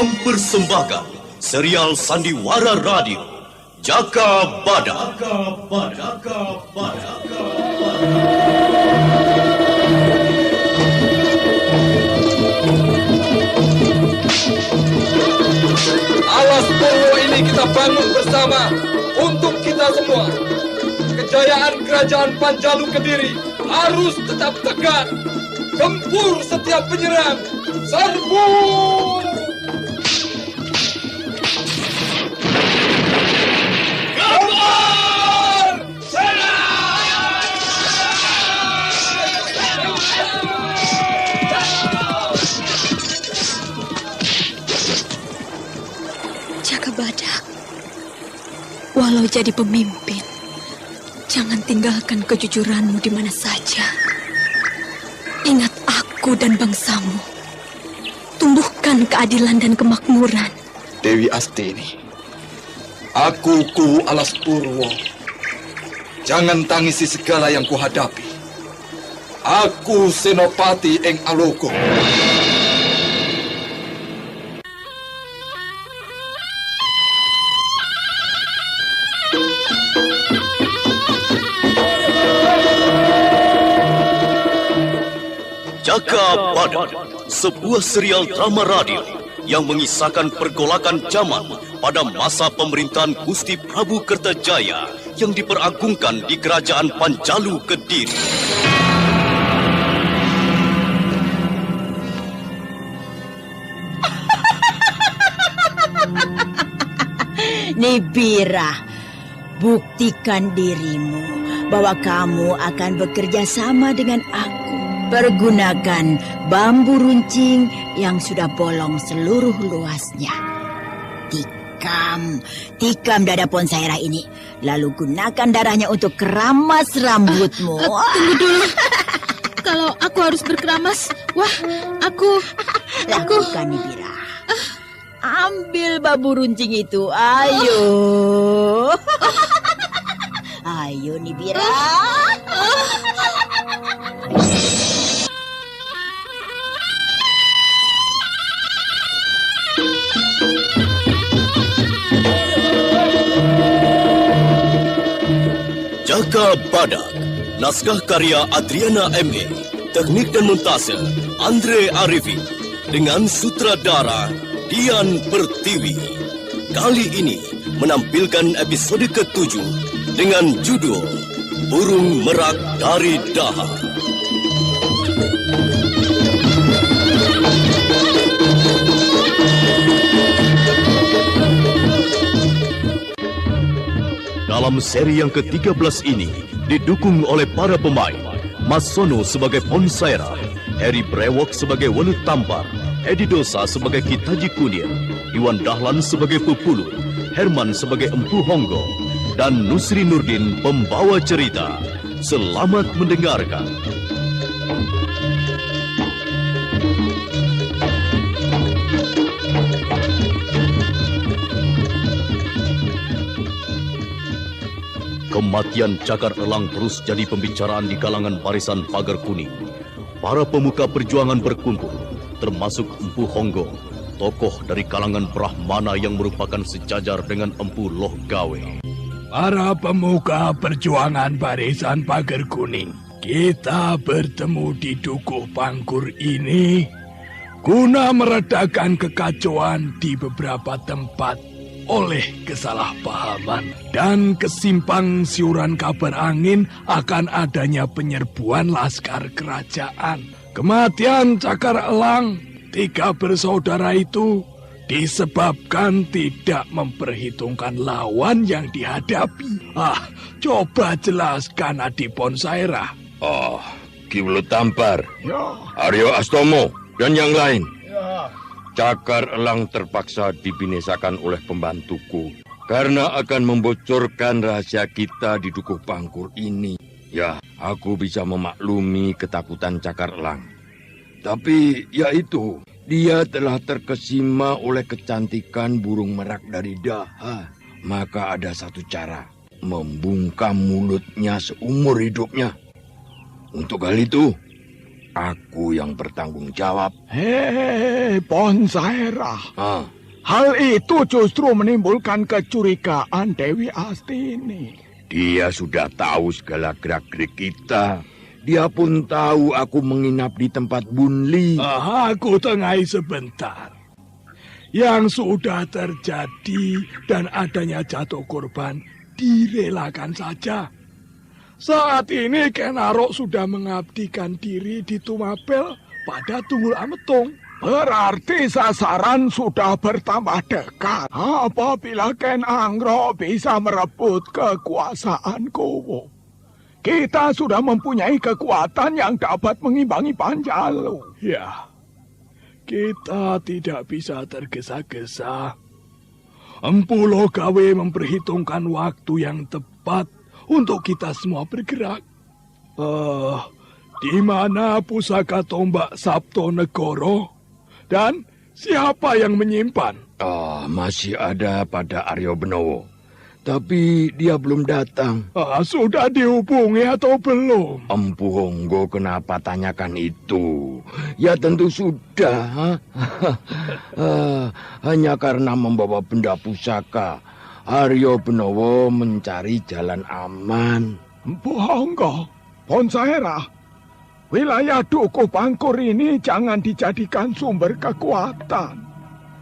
mempersembahkan serial Sandiwara Radio Jaka Badak. Alas Purwo ini kita bangun bersama untuk kita semua. Kejayaan kerajaan Panjalu Kediri harus tetap tegak. Gempur setiap penyerang. Serbu! Gempur! Serang! Jaka Badak, walau jadi pemimpin, jangan tinggalkan kejujuranmu di mana saja. Ingat aku dan bangsamu. Tumbuhkan keadilan dan kemakmuran. Dewi Astini, aku Kuwu Alas Purwo. Jangan tangisi segala yang kuhadapi. Aku Senopati Eng Alogo. Jaka Badak, sebuah serial drama radio yang mengisahkan pergolakan zaman pada masa pemerintahan Gusti Prabu Kertajaya yang diperagungkan di Kerajaan Panjalu Kediri. Nibira, buktikan dirimu bahwa kamu akan bekerja sama dengan aku. Pergunakan bambu runcing yang sudah bolong seluruh luasnya. Tikam dada Ponsaira ini. Lalu gunakan darahnya untuk keramas rambutmu. Tunggu dulu. Kalau aku harus berkeramas, aku... Lakukan, Nibira. Ambil bambu runcing itu, ayo. Ayo, Nibira. Jaka Badak, naskah karya Adriana M.A., teknik dan montase Andre Arifin, dengan sutradara Dian Pertiwi. Kali ini menampilkan episode ke-7 dengan judul Burung Merak dari Daha. Dalam seri yang ke-13 ini didukung oleh para pemain Mas Sono sebagai Ponsaira, Heri Brewok sebagai Welut Tampar, Edi Dosa sebagai Kitaji Kunir, Iwan Dahlan sebagai Pupulu, Herman sebagai Empu Honggo, dan Nusri Nurdin pembawa cerita. Selamat mendengarkan. Kematian Cakar Elang terus jadi pembicaraan di kalangan barisan Pagar Kuning. Para pemuka perjuangan berkumpul, termasuk Empu Honggo, tokoh dari kalangan Brahmana yang merupakan sejajar dengan Empu Loh Gawe. Para pemuka perjuangan barisan Pagar Kuning, kita bertemu di Dukuh Pangkur ini guna meredakan kekacauan di beberapa tempat oleh kesalahpahaman dan kesimpang siuran kabar angin akan adanya penyerbuan laskar kerajaan. Kematian Cakar Elang, 3 bersaudara itu disebabkan tidak memperhitungkan lawan yang dihadapi. Coba jelaskan Adi Ponsaira. Ki Welut Tampar, Aryo Astomo, dan yang lain. Cakar Elang terpaksa dibinasakan oleh pembantuku karena akan membocorkan rahasia kita di Dukuh Pangkur ini. Ya, aku bisa memaklumi ketakutan Cakar Elang. Tapi ya itu, dia telah terkesima oleh kecantikan burung merak dari Daha. Maka ada satu cara, membungkam mulutnya seumur hidupnya. Untuk hal itu, aku yang bertanggung jawab. Hei, Ponsaira. Ah, Hal itu justru menimbulkan kecurigaan Dewi Astini. dia sudah tahu segala gerak-gerik kita. Dia pun tahu aku menginap di tempat Bunli. Aku tengahi sebentar. Yang sudah terjadi dan adanya jatuh korban direlakan saja. Saat ini Ken Arok sudah mengabdikan diri di Tumapel pada Tunggul Ametung. Berarti sasaran sudah bertambah dekat. Apabila Ken Angro bisa merebut kekuasaan Kuwu, kita sudah mempunyai kekuatan yang dapat mengimbangi Panjalu. Ya, kita tidak bisa tergesa-gesa. Empu Logawe memperhitungkan waktu yang tepat untuk kita semua bergerak. Di mana pusaka tombak Sabto Negoro? Dan siapa yang menyimpan? Masih ada pada Aryo Benowo. Tapi dia belum datang. Sudah dihubungi atau belum? Empu Honggo kenapa tanyakan itu? Ya tentu sudah. Hanya karena membawa benda pusaka, Aryo Benowo mencari jalan aman. Empu Honggo, Ponsaira, wilayah Dukuh Pangkur ini jangan dijadikan sumber kekuatan.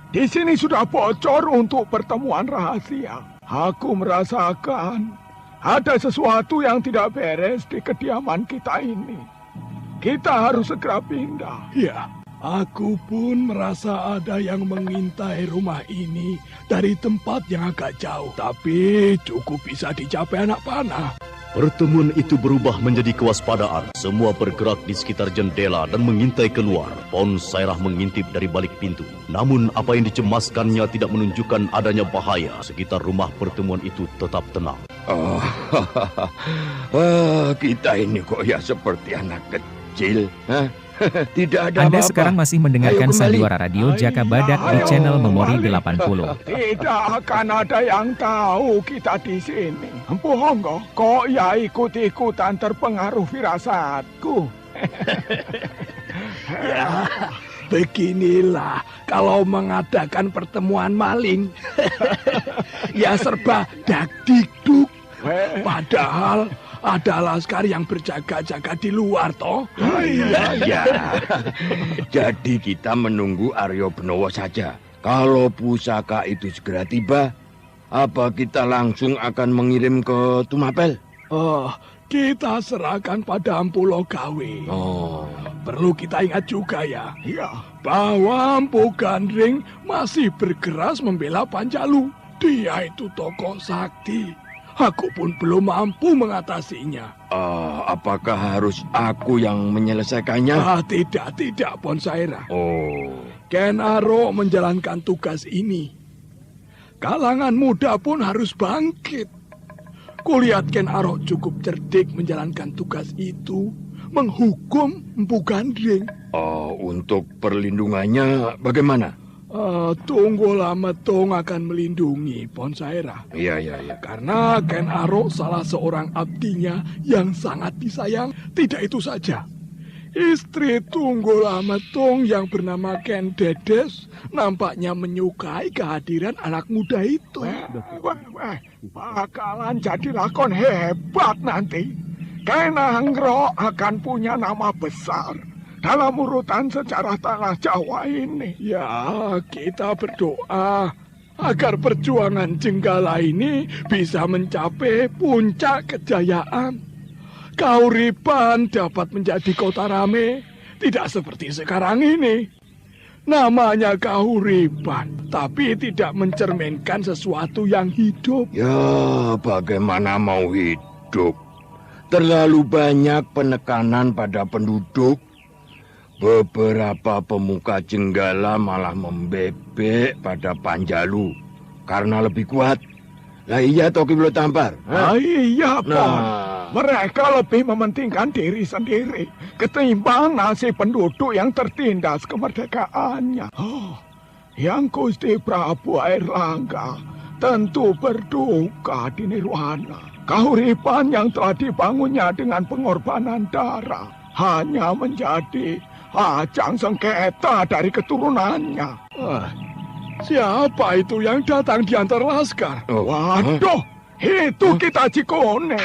Di sini sudah bocor untuk pertemuan rahasia. Aku merasakan ada sesuatu yang tidak beres di kediaman kita ini. Kita harus segera pindah. Ya, aku pun merasa ada yang mengintai rumah ini dari tempat yang agak jauh. Tapi cukup bisa dicapai anak panah. Pertemuan itu berubah menjadi kewaspadaan. Semua bergerak di sekitar jendela dan mengintai keluar. Ponsairah mengintip dari balik pintu. Namun apa yang dicemaskannya tidak menunjukkan adanya bahaya. Sekitar rumah pertemuan itu tetap tenang. Kita ini kok ya seperti anak kecil. Tidak ada Anda apa-apa. sekarang masih mendengarkan Ayo kembali. Sandiwara Radio Jaka Badak di channel Memori 80. Tidak akan ada yang tahu kita di sini. Empu Honggo, kok ya ikut-ikutan terpengaruh firasatku? Ya, beginilah kalau mengadakan pertemuan maling. Ya serba dak-dikduk. Padahal ada laskar yang berjaga-jaga di luar, toh? Ya. Jadi kita menunggu Aryo Benowo saja. Kalau pusaka itu segera tiba, apa kita langsung akan mengirim ke Tumapel? Kita serahkan pada Empu Logawe. Perlu kita ingat juga ya, bahwa Empu Gandring masih bergeras membela Panjalu. Dia itu tokoh sakti. Aku pun belum mampu mengatasinya. Apakah harus aku yang menyelesaikannya? Tidak, Ponsaira. Ken Arok menjalankan tugas ini. Kalangan muda pun harus bangkit. Kulihat Ken Arok cukup cerdik menjalankan tugas itu, menghukum Empu Gandring. Untuk perlindungannya bagaimana? Tunggul Ametung akan melindungi Ponsaira. Iya. Karena Ken Arok salah seorang abdinya yang sangat disayang. Tidak itu saja. Istri Tunggul Ametung yang bernama Ken Dedes nampaknya menyukai kehadiran anak muda itu. Bakalan jadi lakon hebat nanti. Ken Angro akan punya nama besar dalam urutan sejarah tanah Jawa ini. Ya, kita berdoa agar perjuangan Jenggala ini bisa mencapai puncak kejayaan. Kauripan dapat menjadi kota rame, tidak seperti sekarang ini. Namanya Kauripan, tapi tidak mencerminkan sesuatu yang hidup. Ya, bagaimana mau hidup? Terlalu banyak penekanan pada penduduk. Beberapa pemuka Jenggala malah membebek pada Panjalu karena lebih kuat. Lah iya toh Ki Bolo Tampar? Iya, Pon. Mereka lebih mementingkan diri sendiri ketimbang nasib penduduk yang tertindas kemerdekaannya. Yang Gusti Prabu Airlangga tentu berduka di nirwana. Kauripan yang telah dibangunnya dengan pengorbanan darah hanya menjadi ajang sengketa dari keturunannya. Siapa itu yang datang di antar laskar? Waduh, itu Kitaji Kunir.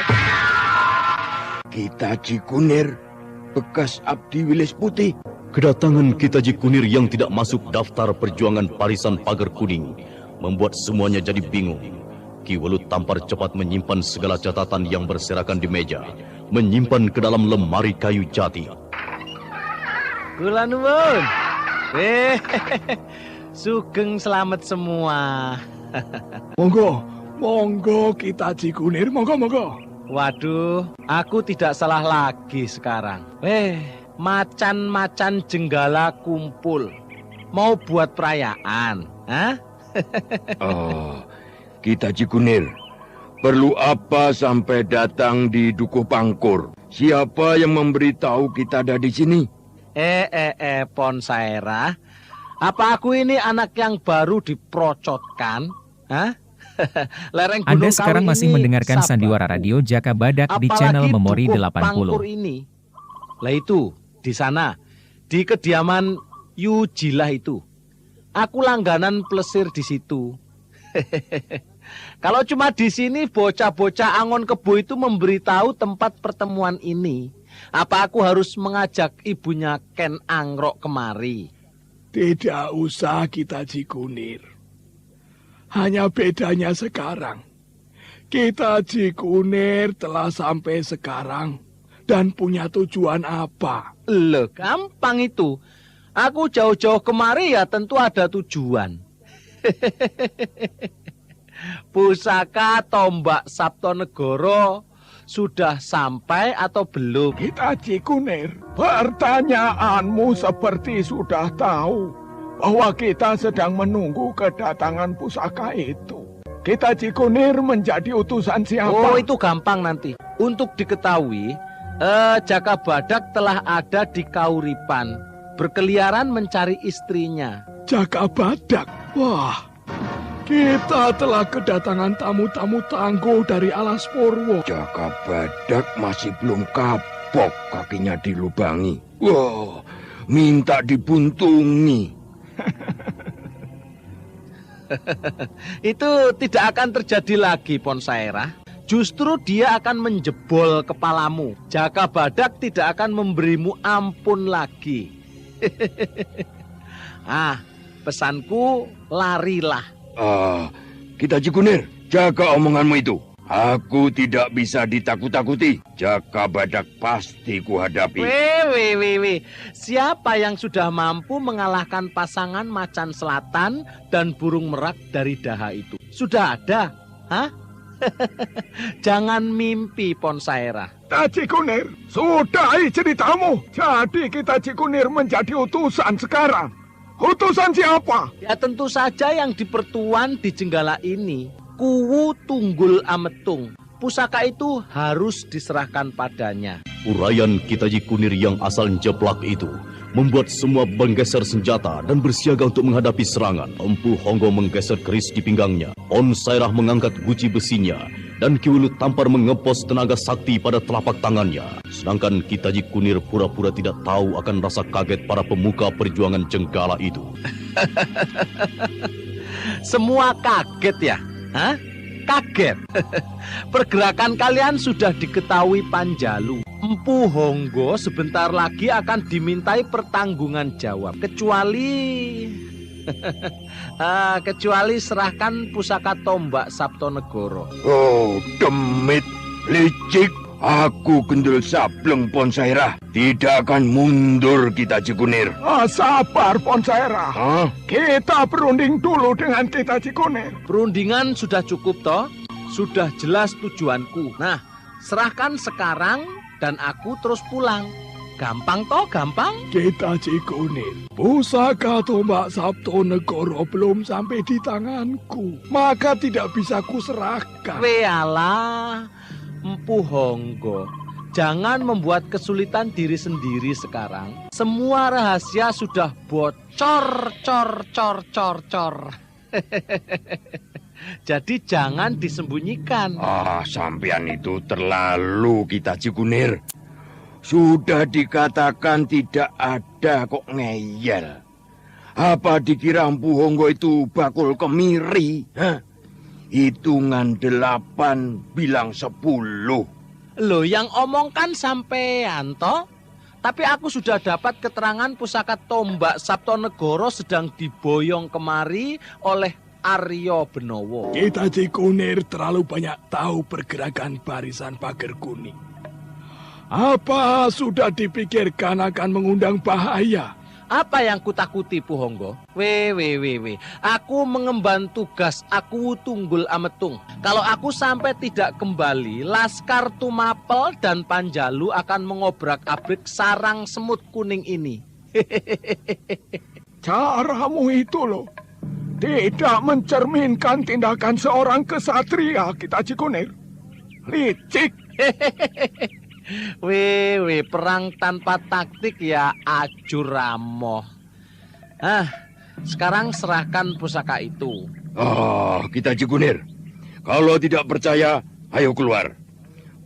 Kitaji Kunir, bekas abdi Wilis Putih. Kedatangan Kitaji Kunir yang tidak masuk daftar perjuangan Parisan Pagar Kuning membuat semuanya jadi bingung. Ki Welut Tampar cepat menyimpan segala catatan yang berserakan di meja, menyimpan ke dalam lemari kayu jati. Kula nuwun. Sugeng selamat semua. Monggo Kitaji Kunir, monggo. Waduh, aku tidak salah lagi sekarang. Macan-macan Jenggala kumpul. Mau buat perayaan, hah? Kitaji Kunir, perlu apa sampai datang di Dukuh Pangkur? Siapa yang memberitahu kita ada di sini? Ponsaera, apa aku ini anak yang baru diprocotkan? Hah? Lereng Gunung Anda sekarang Kawi masih ini mendengarkan sabar. Sandiwara Radio Jaka Badak di channel Apalagi Memori Dukuh Pangkur 80. ini. Lah itu, di sana, di kediaman Yujilah itu. Aku langganan plesir di situ. Kalau cuma di sini bocah-bocah Angon Kebo itu memberitahu tempat pertemuan ini. Apa aku harus mengajak ibunya Ken Angrok kemari? Tidak usah Kitaji Kunir. Hanya bedanya sekarang. Kitaji Kunir telah sampai sekarang dan punya tujuan apa? Loh, gampang itu. Aku jauh-jauh kemari ya tentu ada tujuan. Pusaka Tombak Saptonegoro sudah sampai atau belum? Kitaji Kunir, pertanyaanmu seperti sudah tahu bahwa kita sedang menunggu kedatangan pusaka itu. Kitaji Kunir menjadi utusan siapa? Oh, itu gampang nanti. Untuk diketahui, Jaka Badak telah ada di Kauripan, berkeliaran mencari istrinya. Jaka Badak? Wah, kita telah kedatangan tamu-tamu tangguh dari Alas Purwo. Jaka Badak masih belum kapok kakinya dilubangi. Wah, minta dibuntungi. Itu tidak akan terjadi lagi, Ponsaera. Justru dia akan menjebol kepalamu. Jaka Badak tidak akan memberimu ampun lagi. Pesanku, larilah. Kitaji Kunir, jaga omonganmu itu. Aku tidak bisa ditakut-takuti. Jaka Badak pasti kuhadapi. Weh. Siapa yang sudah mampu mengalahkan pasangan macan selatan dan burung merak dari Daha itu? Sudah ada? Hah? Jangan mimpi, Ponsaera. Kitaji Kunir, sudahi ceritamu. Jadi Kitaji Kunir menjadi utusan sekarang. Utusan siapa? Ya tentu saja yang di pertuan di Jenggala ini. Kuwu Tunggul Ametung. Pusaka itu harus diserahkan padanya. Uraian Kitaji Kunir yang asal jeplak itu membuat semua menggeser senjata dan bersiaga untuk menghadapi serangan. Empu Honggo menggeser keris di pinggangnya. Ponsaerah mengangkat guci besinya dan Ki Welut Tampar mengepos tenaga sakti pada telapak tangannya. Sedangkan Kitaji Kunir pura-pura tidak tahu akan rasa kaget para pemuka perjuangan Jenggala itu. Semua kaget ya? Hah? Kaget. Pergerakan kalian sudah diketahui Panjalu. Empu Honggo sebentar lagi akan dimintai pertanggungan jawab. Kecuali serahkan pusaka Tombak Saptonegoro. Oh, demit, licik. Aku Gendul Sableng Ponsaerah. Tidak akan mundur Kitaji Kunir. Sabar Ponsaerah. Kita berunding dulu dengan Kitaji Kunir. Perundingan sudah cukup toh? Sudah jelas tujuanku. Nah, serahkan sekarang dan aku terus pulang. Gampang toh, gampang? Kitaji Kunir, pusaka Tombak Saptonegoro belum sampai di tanganku. Maka tidak bisa kuserahkan. Wealah, Empu Honggo, jangan membuat kesulitan diri sendiri sekarang. Semua rahasia sudah bocor, cor. Jadi jangan disembunyikan. Sampean itu terlalu Kitaji Kunir. Sudah dikatakan tidak ada kok ngeyel. Apa dikira Empu Honggo itu bakul kemiri? Hah? Hitungan 8 bilang 10. Loh, yang omongkan sampean toh? Tapi aku sudah dapat keterangan pusaka tombak Sabtonegoro sedang diboyong kemari oleh Aryo Benowo. Kita Cikunir terlalu banyak tahu pergerakan barisan pagar kuning. Apa sudah dipikirkan akan mengundang bahaya? Apa yang kutakuti, Pu Honggo? Aku mengemban tugas, aku tunggul ametung. Kalau aku sampai tidak kembali, Laskar Tumapel dan Panjalu akan mengobrak-abrik sarang semut kuning ini. Caramu itu loh, tidak mencerminkan tindakan seorang kesatria kita Cikunir. Licik. Perang tanpa taktik ya ajuramoh. Sekarang serahkan pusaka itu. Kita Cikunir. Kalau tidak percaya, ayo keluar.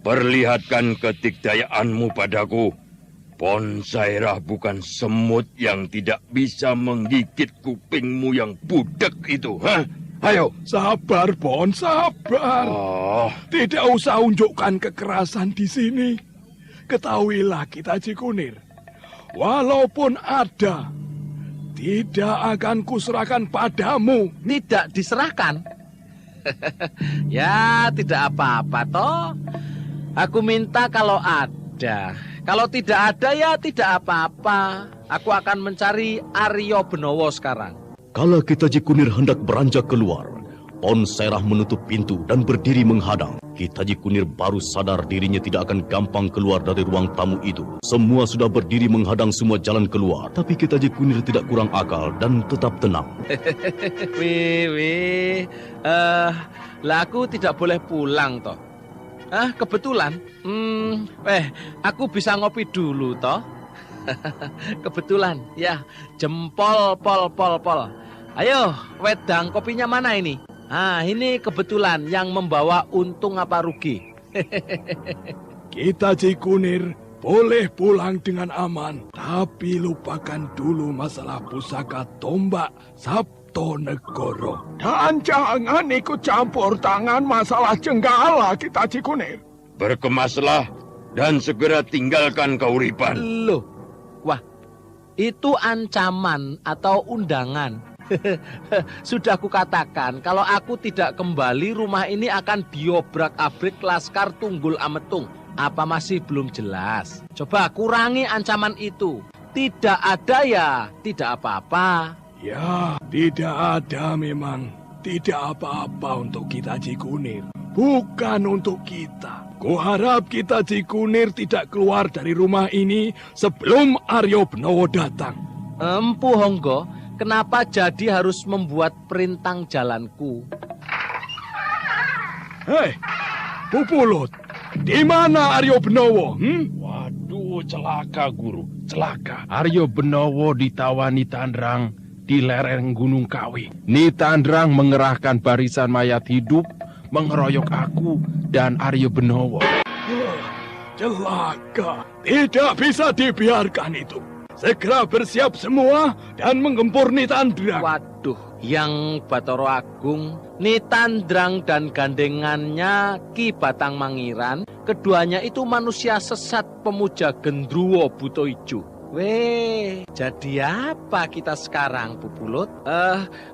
Perlihatkan ketikdayaanmu padaku. Ponsairah bukan semut yang tidak bisa menggigit kupingmu yang budek itu. Ayo. Sabar, Pon, sabar. Tidak usah unjukkan kekerasan di sini. Ketahuilah kita Cikunir, walaupun ada, tidak akan kuserahkan padamu. Tidak diserahkan? Ya, tidak apa-apa toh. Aku minta kalau ada. Kalau tidak ada ya tidak apa-apa. Aku akan mencari Aryo Benowo sekarang. Kala kita Cikunir hendak beranjak keluar, Ponsairah menutup pintu dan berdiri menghadang. Kita Cikunir baru sadar dirinya tidak akan gampang keluar dari ruang tamu itu. Semua sudah berdiri menghadang semua jalan keluar, tapi kita Cikunir tidak kurang akal dan tetap tenang. Lah aku tidak boleh pulang toh. Kebetulan. Aku bisa ngopi dulu toh. Kebetulan, ya. Jempol, pol. Ayo, wedang kopinya mana ini? Ini kebetulan yang membawa untung apa rugi. Kita Cikunir boleh pulang dengan aman, tapi lupakan dulu masalah pusaka tombak Sabtonegoro. Dan jangan ikut campur tangan masalah Jenggala kita Cikunir. Berkemaslah dan segera tinggalkan kauripan. Loh, wah, itu ancaman atau undangan. Sudah kukatakan, kalau aku tidak kembali, rumah ini akan diobrak-abrik Laskar Tunggul Ametung. Apa masih belum jelas? Coba kurangi ancaman itu. Tidak ada ya, tidak apa-apa. Ya, tidak ada memang. Tidak apa-apa untuk kita Cikunir. Bukan untuk kita. Kuharap kita Cikunir tidak keluar dari rumah ini sebelum Aryo Benowo datang. Empu Honggo, kenapa jadi harus membuat perintang jalanku? Hei, Pupulut, di mana Aryo Benowo? Waduh, celaka guru, celaka. Aryo Benowo ditawani Tandrang di lereng Gunung Kawi. Ni Tandrang mengerahkan barisan mayat hidup, mengeroyok aku dan Aryo Benowo. Celaka, tidak bisa dibiarkan itu. Segera bersiap semua dan menggempur Ni Tandrang. Waduh, yang Batoro Agung, Ni Tandrang dan gandengannya Ki Batang Mangiran, keduanya itu manusia sesat pemuja Gendruwo Buto Ijo. Jadi apa kita sekarang, Pupulut?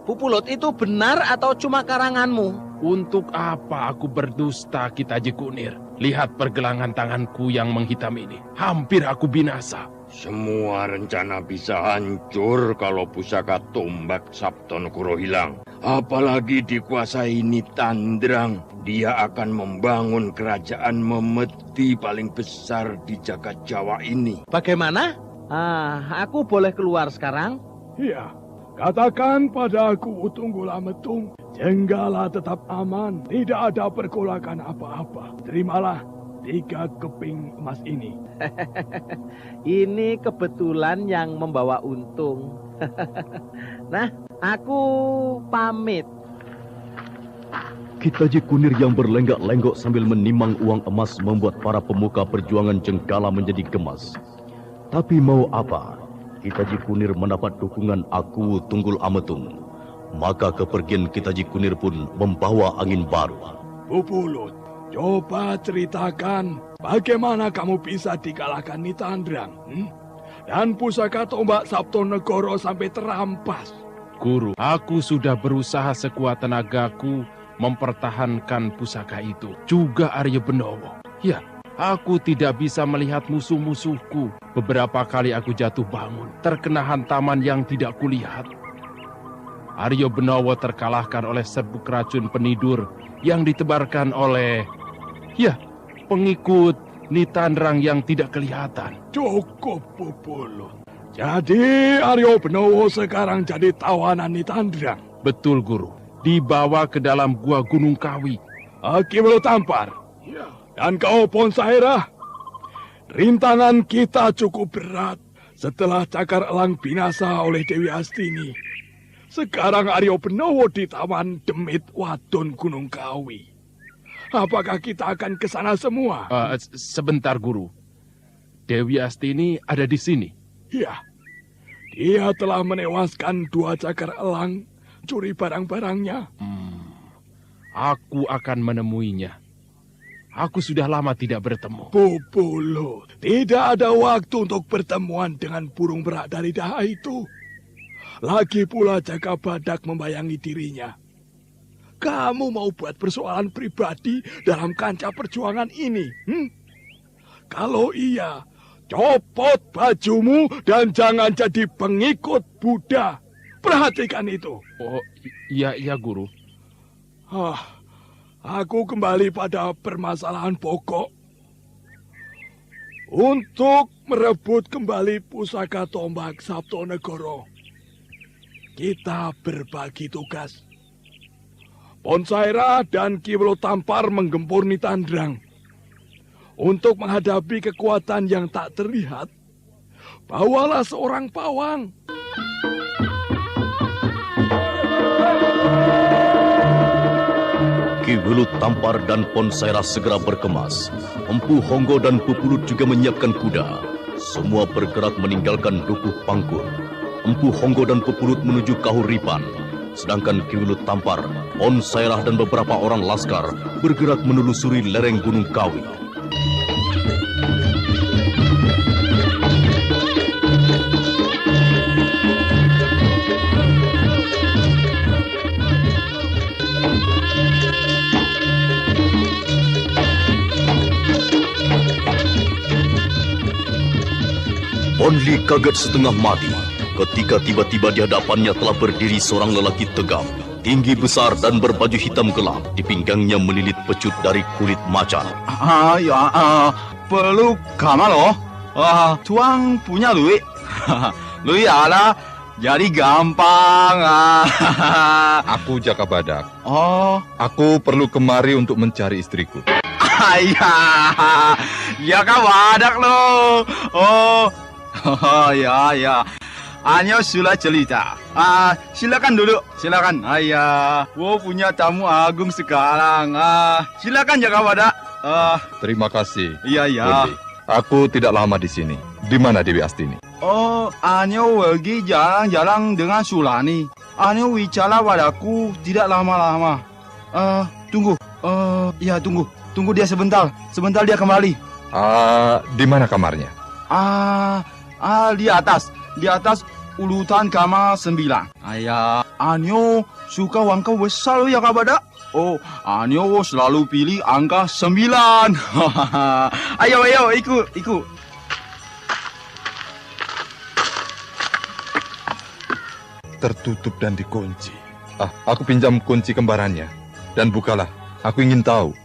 Pupulut, itu benar atau cuma karanganmu? Untuk apa aku berdusta, kita Cikunir? Lihat pergelangan tanganku yang menghitam ini. Hampir aku binasa. Semua rencana bisa hancur kalau pusaka tombak Sabtonegoro hilang. Apalagi dikuasai Ni Tandrang. Dia akan membangun kerajaan memeti paling besar di jagat Jawa ini. Bagaimana? Aku boleh keluar sekarang? Iya, katakan padaku Tunggul Ametung, Jenggala tetap aman, tidak ada pergolakan apa-apa. Terimalah 3 keping emas ini. Ini kebetulan yang membawa untung. Nah, aku pamit. Kitaji Kunir yang berlenggak-lenggok sambil menimang uang emas membuat para pemuka perjuangan Jenggala menjadi gemas. Tapi mau apa? Kitaji Kunir mendapat dukungan Aku Tunggul Ametung. Maka kepergian Kitaji Kunir pun membawa angin baru. Pupulut, coba ceritakan bagaimana kamu bisa dikalahkan Nitandrang, dan pusaka tombak Sabtonegoro sampai terampas. Guru, aku sudah berusaha sekuat tenagaku mempertahankan pusaka itu. Juga Arya Benowo. Ya, aku tidak bisa melihat musuh-musuhku. Beberapa kali aku jatuh bangun, terkena hantaman yang tidak kulihat. Arya Benowo terkalahkan oleh serbuk racun penidur yang ditebarkan oleh, pengikut Nitandrang yang tidak kelihatan. Cukup, Pupulut. Jadi Arya Benowo sekarang jadi tawanan Nitandrang. Betul, Guru. Dibawa ke dalam gua Gunung Kawi. Ki Welotampar. Dan kau Ponsaera. Rintangan kita cukup berat setelah Cakar Elang binasa oleh Dewi Astini. Sekarang Arya Benowo ditawan Demit Wadon Gunung Kawi. Apakah kita akan ke sana semua? Sebentar, Guru. Dewi Astini ada di sini. Ya, dia telah menewaskan 2 Cakar Elang, curi barang-barangnya. Aku akan menemuinya. Aku sudah lama tidak bertemu. Pupulut, tidak ada waktu untuk pertemuan dengan burung merak dari Daha itu. Lagi pula Jaka Badak membayangi dirinya. Kamu mau buat persoalan pribadi dalam kancah perjuangan ini? Kalau iya, copot bajumu dan jangan jadi pengikut Buddha. Perhatikan itu. Oh, iya, Guru. Aku kembali pada permasalahan pokok. Untuk merebut kembali pusaka tombak Sabtonegoro, kita berbagi tugas. Ponsaera dan Ki Welotampar menggempur Nitandrang. Untuk menghadapi kekuatan yang tak terlihat, bawalah seorang pawang. Ki Welotampar dan Ponsaera segera berkemas. Empu Honggo dan Pupulut juga menyiapkan kuda. Semua bergerak meninggalkan Dukuh Pangkur. Empu Honggo dan Pupulut menuju Kahuripan. Sedangkan Ki Welotampar, Ponsaera dan beberapa orang laskar bergerak menelusuri lereng Gunung Kawi. Onli kaget setengah mati ketika tiba-tiba di hadapannya telah berdiri seorang lelaki tegap, tinggi besar dan berbaju hitam gelap. Di pinggangnya melilit pecut dari kulit macan. Perlu kamar loh. Tuang punya duit. Duit ada, jadi gampang. Aku Jaka Badak. Aku perlu kemari untuk mencari istriku. Jaka Badak loh. Ya. Anyo sudah cerita. Silakan duduk, silakan. Punya tamu agung sekarang. Silakan Jaka Badak. Terima kasih. Iya. Pundi. Aku tidak lama di sini. Di mana Dewi Astini? Anyo pergi jalan-jalan dengan Sulani. Anyo bicara padaku tidak lama-lama. Tunggu. Tunggu dia sebentar. Sebentar dia kembali. Di mana kamarnya? Di atas urutan kamar 9. Anyo suka angka besar ya Kak Badak. Anyo selalu pilih angka 9. Ayo ikut. Tertutup dan dikunci. Aku pinjam kunci kembarannya dan bukalah. Aku ingin tahu.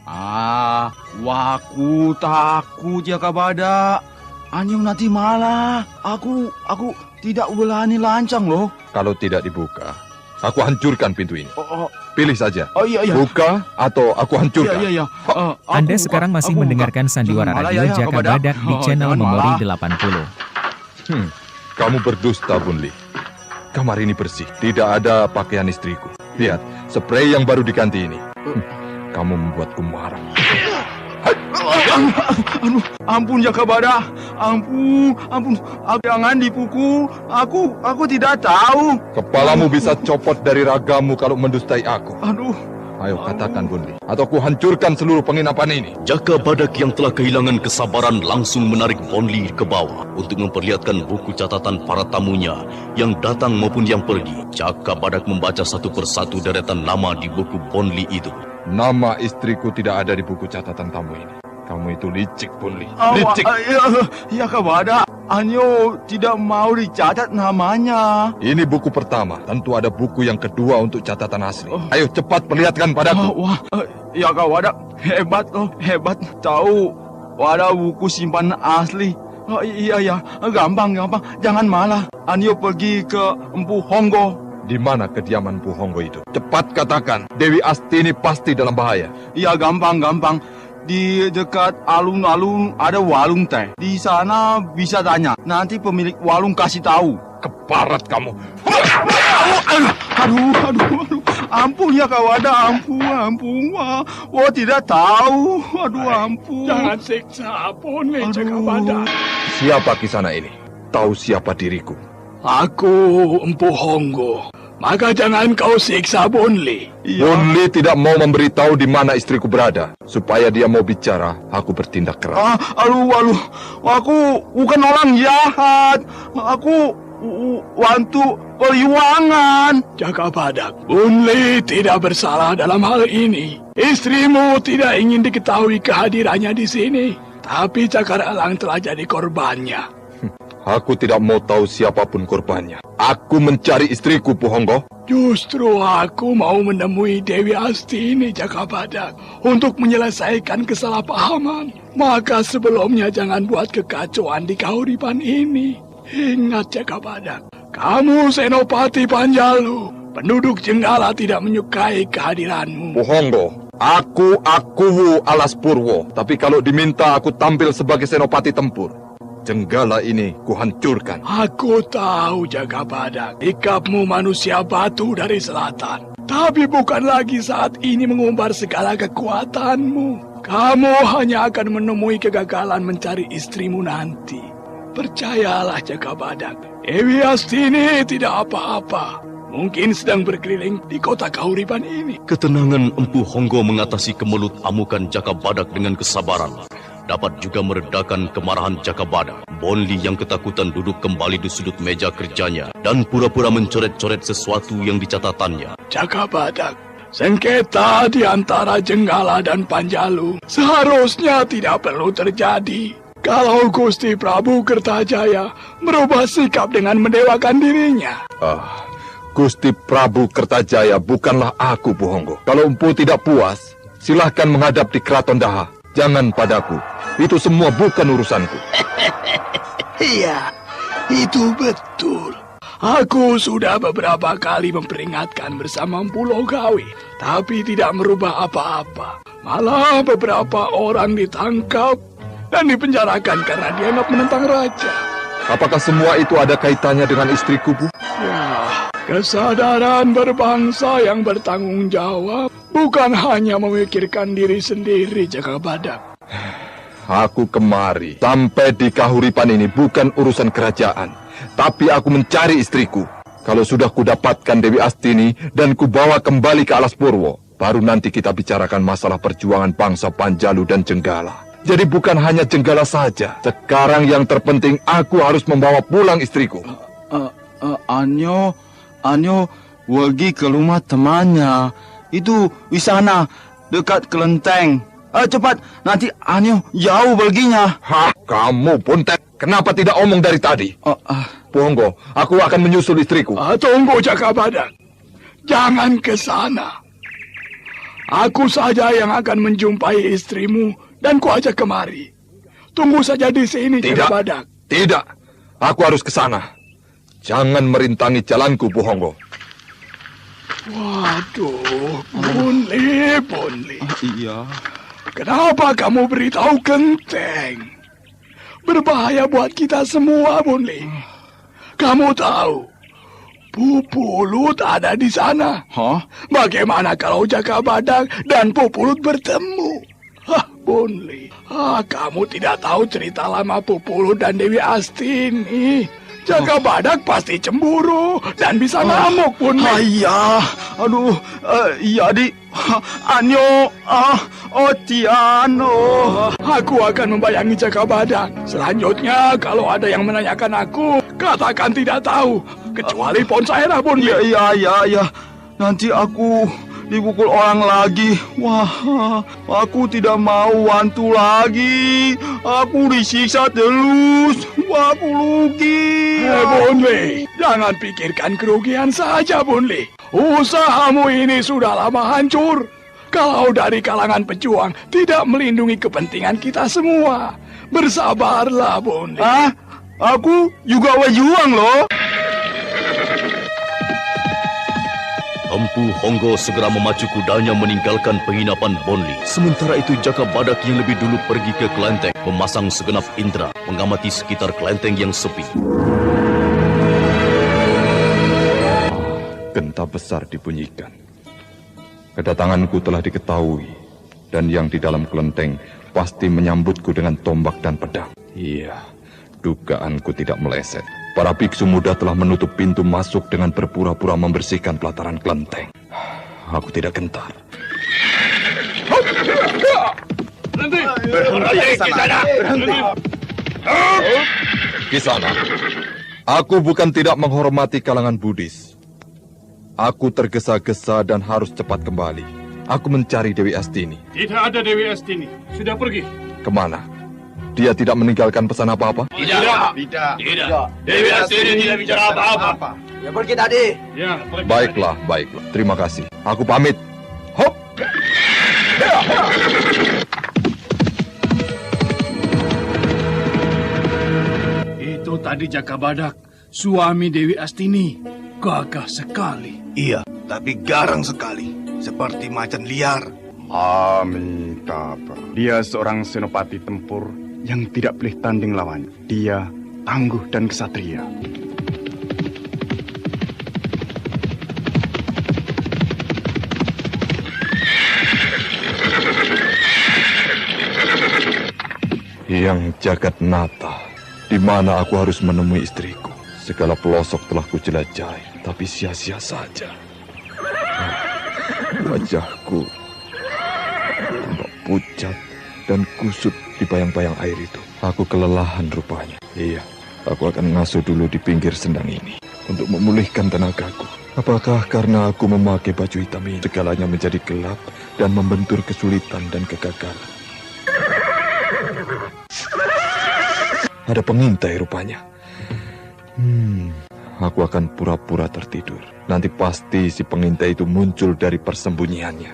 Waku takut ya Kak Badak. Anyo nanti malah. Aku tidak berani lancang loh. Kalau tidak dibuka, aku hancurkan pintu ini. Pilih saja. Iya. Buka atau aku hancurkan. Iya. Anda sekarang masih mendengarkan Sandiwara Radio Jaka Badak di channel Memori 80. Kamu berdusta, Bunli. Kamar ini bersih. Tidak ada pakaian istriku. Lihat, spray yang baru diganti ini. kamu membuatku marah. Aduh, ampun Jaka Badak. Ampun. Jangan dipukul. Aku tidak tahu. Kepalamu bisa copot dari ragamu kalau mendustai aku. Aduh. Ayo katakan, Bonli, atau ku hancurkan seluruh penginapan ini. Jaka Badak yang telah kehilangan kesabaran langsung menarik Bonli ke bawah untuk memperlihatkan buku catatan para tamunya yang datang maupun yang pergi. Jaka Badak membaca satu persatu deretan nama di buku Bonli itu. Nama istriku tidak ada di buku catatan tamu ini. Kamu itu licik, Bonli. Licik. Ya, Kak Badak. Anyo tidak mau dicatat namanya. Ini buku pertama. Tentu ada buku yang kedua untuk catatan asli. Ayo cepat perlihatkan padaku. Ya Kak Badak. Hebat. Tahu. Ada buku simpanan asli. Iya. Gampang. Jangan malah. Anyo pergi ke Empu Honggo. Di mana kediaman Empu Honggo itu? Cepat katakan. Dewi Astini pasti dalam bahaya. Iya, gampang. Di dekat alun-alun ada warung teh. Di sana bisa tanya. Nanti pemilik warung kasih tahu. Keparat kamu. Aduh. Ampun ya Kak Badak. Ampun. Wah, tidak tahu. Aduh, ampun. Jangan siksa Bonli, Jaka Badak. Siapa kisana ini? Tahu siapa diriku? Aku Empu Honggo. Maka jangan kau siksa Bonli. Bonli tidak mau memberitahu di mana istriku berada. Supaya dia mau bicara, aku bertindak keras. Aduh. Aku bukan orang jahat. Aku wantu perjuangan. Jaka Badak, Bonli tidak bersalah dalam hal ini. Istrimu tidak ingin diketahui kehadirannya di sini. Tapi Cakar Elang telah jadi korbannya. Aku tidak mau tahu siapapun korbannya. Aku mencari istriku, Empu Honggo. Justru aku mau menemui Dewi Astini, Jaka Badak, untuk menyelesaikan kesalahpahaman. Maka sebelumnya jangan buat kekacauan di kahuripan ini. Ingat, Jaka Badak, kamu Senopati Panjalu. Penduduk Jenggala tidak menyukai kehadiranmu. Empu Honggo, aku Wu Alas Purwo. Tapi kalau diminta aku tampil sebagai Senopati tempur, Jenggala ini kuhancurkan. Aku tahu, Jaka Badak, sikapmu manusia batu dari selatan. Tapi bukan lagi saat ini mengumbar segala kekuatanmu. Kamu hanya akan menemui kegagalan mencari istrimu nanti. Percayalah, Jaka Badak, Dewi Astini tidak apa-apa. Mungkin sedang berkeliling di kota kahuripan ini. Ketenangan Empu Honggo mengatasi kemelut amukan Jaka Badak dengan kesabaran. Dapat juga meredakan kemarahan Jaka Badak. Bonli yang ketakutan duduk kembali di sudut meja kerjanya dan pura-pura mencoret-coret sesuatu yang dicatatannya. Jaka Badak, sengketa di antara Jenggala dan Panjalu seharusnya tidak perlu terjadi. Kalau Gusti Prabu Kertajaya merubah sikap dengan mendewakan dirinya. Gusti Prabu Kertajaya bukanlah aku, Empu Honggo. Kalau Empu tidak puas, silahkan menghadap di Keraton Daha. Jangan padaku. Itu semua bukan urusanku. Iya, itu betul. Aku sudah beberapa kali memperingatkan bersama Empu Logawi, tapi tidak merubah apa-apa. Malah beberapa orang ditangkap dan dipenjarakan karena dianggap menentang raja. Apakah semua itu ada kaitannya dengan istriku, Bu? Ya, kesadaran berbangsa yang bertanggung jawab bukan hanya memikirkan diri sendiri, Jaka Badak. Aku kemari sampai di kahuripan ini bukan urusan kerajaan, tapi aku mencari istriku. Kalau sudah kudapatkan Dewi Astini dan kubawa kembali ke Alas Purwo, baru nanti kita bicarakan masalah perjuangan bangsa Panjalu dan Jenggala. Jadi bukan hanya Jenggala saja. Sekarang yang terpenting aku harus membawa pulang istriku. Anyo pergi ke rumah temannya. Itu di sana, dekat kelenteng. Cepat, nanti Anyo jauh perginya. Kamu Buntet, kenapa tidak omong dari tadi? Empu Honggo, aku akan menyusul istriku. Tunggu, Jaka Badak. Jangan ke sana. Aku saja yang akan menjumpai istrimu dan ku ajak kemari. Tunggu saja di sini, Jaka Badak. Tidak, aku harus ke sana. Jangan merintangi jalanku, Empu Honggo. Waduh, Bonli. Iya. Kenapa kamu beritahu Genteng? Berbahaya buat kita semua, Bonli. Kamu tahu, Pupulut ada di sana. Hah? Bagaimana kalau Jaka Badak dan Pupulut bertemu? Hah, Bonli. Kamu tidak tahu cerita lama Pupulut dan Dewi Astini. Jaka Badak pasti cemburu dan bisa ngamuk, Bonli. Iya, aduh, jadi Anyo, Tiano. Aku akan membayangi Jaka Badak. Selanjutnya, kalau ada yang menanyakan aku, katakan tidak tahu. Kecuali Ponsaera, Bonli. Iya. Nanti aku dipukul orang lagi. Wah, aku tidak mau wantu lagi. Aku disiksa terus. Wah, aku rugi. Bonli, jangan pikirkan kerugian saja, Bonli. Usahamu ini sudah lama hancur. Kalau dari kalangan pejuang tidak melindungi kepentingan kita semua. Bersabarlah, Bonli. Aku juga berjuang loh. Empu Honggo segera memacu kudanya meninggalkan penginapan Bonli. Sementara itu Jaka Badak yang lebih dulu pergi ke kelenteng, memasang segenap indera, mengamati sekitar kelenteng yang sepi. Genta besar dibunyikan. Kedatanganku telah diketahui, dan yang di dalam kelenteng pasti menyambutku dengan tombak dan pedang. Iya, dugaanku tidak meleset. Para biksu muda telah menutup pintu masuk dengan berpura-pura membersihkan pelataran kelenteng. Aku tidak gentar. Berhenti di sana. Di sana. Aku bukan tidak menghormati kalangan Buddhis. Aku tergesa-gesa dan harus cepat kembali. Aku mencari Dewi Astini. Tidak ada Dewi Astini. Sudah pergi. Kemana? Dia tidak meninggalkan pesan apa-apa? Tidak. Dewi Astini tidak bicara apa-apa. Ya pergi tadi. Ya, pergi. Baiklah. Terima kasih. Aku pamit. Hop! Itu tadi Jaka Badak, suami Dewi Astini. Gagah sekali. Iya, tapi garang sekali. Seperti macan liar. Amitabha. Dia seorang senopati tempur yang tidak boleh tanding lawan. Dia tangguh dan kesatria. Yang jagat nata, di mana aku harus menemui istriku. Segala pelosok telah kujelajahi, tapi sia-sia saja. Wajahku tampak pucat dan kusut di bayang-bayang air itu. Aku kelelahan rupanya. Iya, aku akan ngasuh dulu di pinggir sendang ini untuk memulihkan tenagaku. Apakah karena aku memakai baju hitam ini segalanya menjadi gelap dan membentur kesulitan dan kegagalan? Ada pengintai rupanya. Aku akan pura-pura tertidur. Nanti pasti si pengintai itu muncul dari persembunyiannya.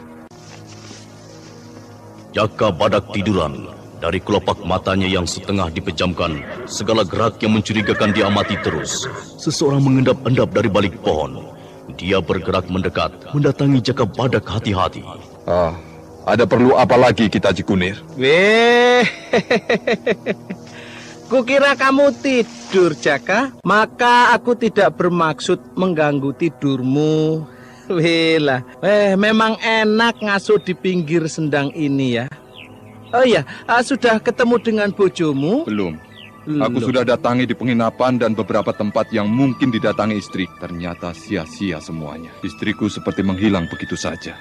Jaka Badak tiduran. Dari kelopak matanya yang setengah dipejamkan, segala gerak yang mencurigakan diamati terus. Seseorang mengendap-endap dari balik pohon. Dia bergerak mendekat, mendatangi Jaka Badak hati-hati. Ada perlu apa lagi kita Cikunir? Kukira kamu tidur, Jaka. Maka aku tidak bermaksud mengganggu tidurmu. Memang enak ngasuh di pinggir sendang ini ya. Oh iya, sudah ketemu dengan bojomu? Belum. Aku sudah datangi di penginapan dan beberapa tempat yang mungkin didatangi istri. Ternyata sia-sia semuanya. Istriku seperti menghilang begitu saja.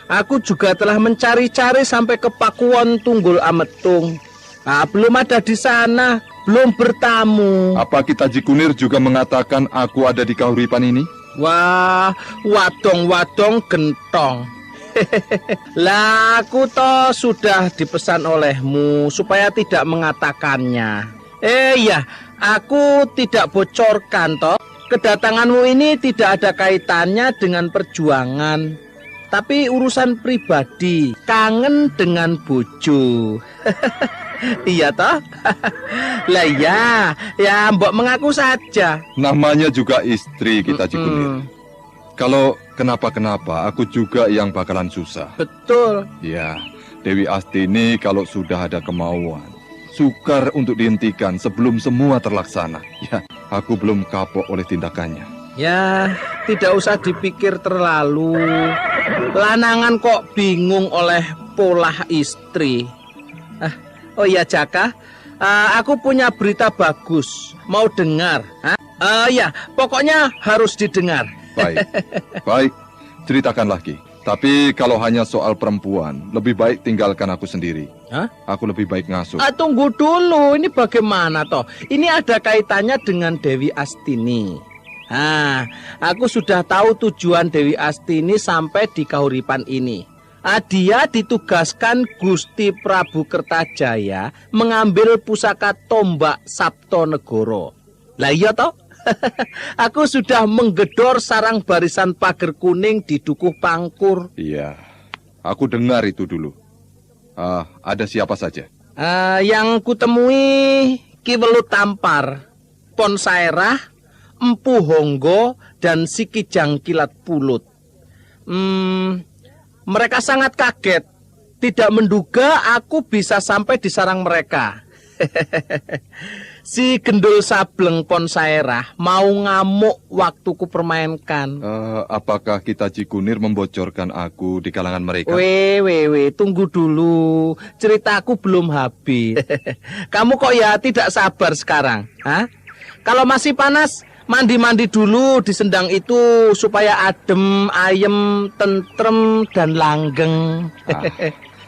Aku juga telah mencari-cari sampai ke Pakuwon Tunggul Ametung. Belum ada di sana, belum bertamu. Apa kita Cikunir juga mengatakan aku ada di kahuripan ini? Wah, wadong-wadong gentong. Lah, aku toh sudah dipesan olehmu supaya tidak mengatakannya. Iya, aku tidak bocorkan toh. Kedatanganmu ini tidak ada kaitannya dengan perjuangan, tapi urusan pribadi, kangen dengan bojo. Iya toh? Lah ya mbok mengaku saja. Namanya juga istri kita Cikunir. Kalau kenapa-kenapa, aku juga yang bakalan susah. Betul. Ya, Dewi Astini kalau sudah ada kemauan, sukar untuk dihentikan sebelum semua terlaksana. Ya, aku belum kapok oleh tindakannya. Ya, tidak usah dipikir terlalu. Lanangan kok bingung oleh polah istri. Oh iya Jaka, aku punya berita bagus. Mau dengar? Ya, pokoknya harus didengar. Baik, ceritakan lagi. Tapi kalau hanya soal perempuan, lebih baik tinggalkan aku sendiri. Aku lebih baik ngasuh. Tunggu dulu, ini bagaimana toh? Ini ada kaitannya dengan Dewi Astini. Aku sudah tahu tujuan Dewi Astini sampai di Kahuripan ini. Dia ditugaskan Gusti Prabu Kertajaya mengambil pusaka tombak Saptonegoro. Lah iya toh? Aku sudah menggedor sarang barisan pager kuning di Dukuh Pangkur. Iya, aku dengar itu dulu. Ada siapa saja? Yang kutemui Ki Welut Tampar, Pon Saerah, Empu Honggo, dan Si Kijang Kilat Pulut. Mereka sangat kaget, tidak menduga aku bisa sampai di sarang mereka. Si Gendul Sableng Pon Saerah mau ngamuk waktu ku permainkan. Apakah kita Cikunir membocorkan aku di kalangan mereka? Tunggu dulu, ceritaku belum habis. Kamu kok ya tidak sabar sekarang? Kalau masih panas, mandi-mandi dulu di sendang itu supaya adem, ayem, tentrem, dan langgeng.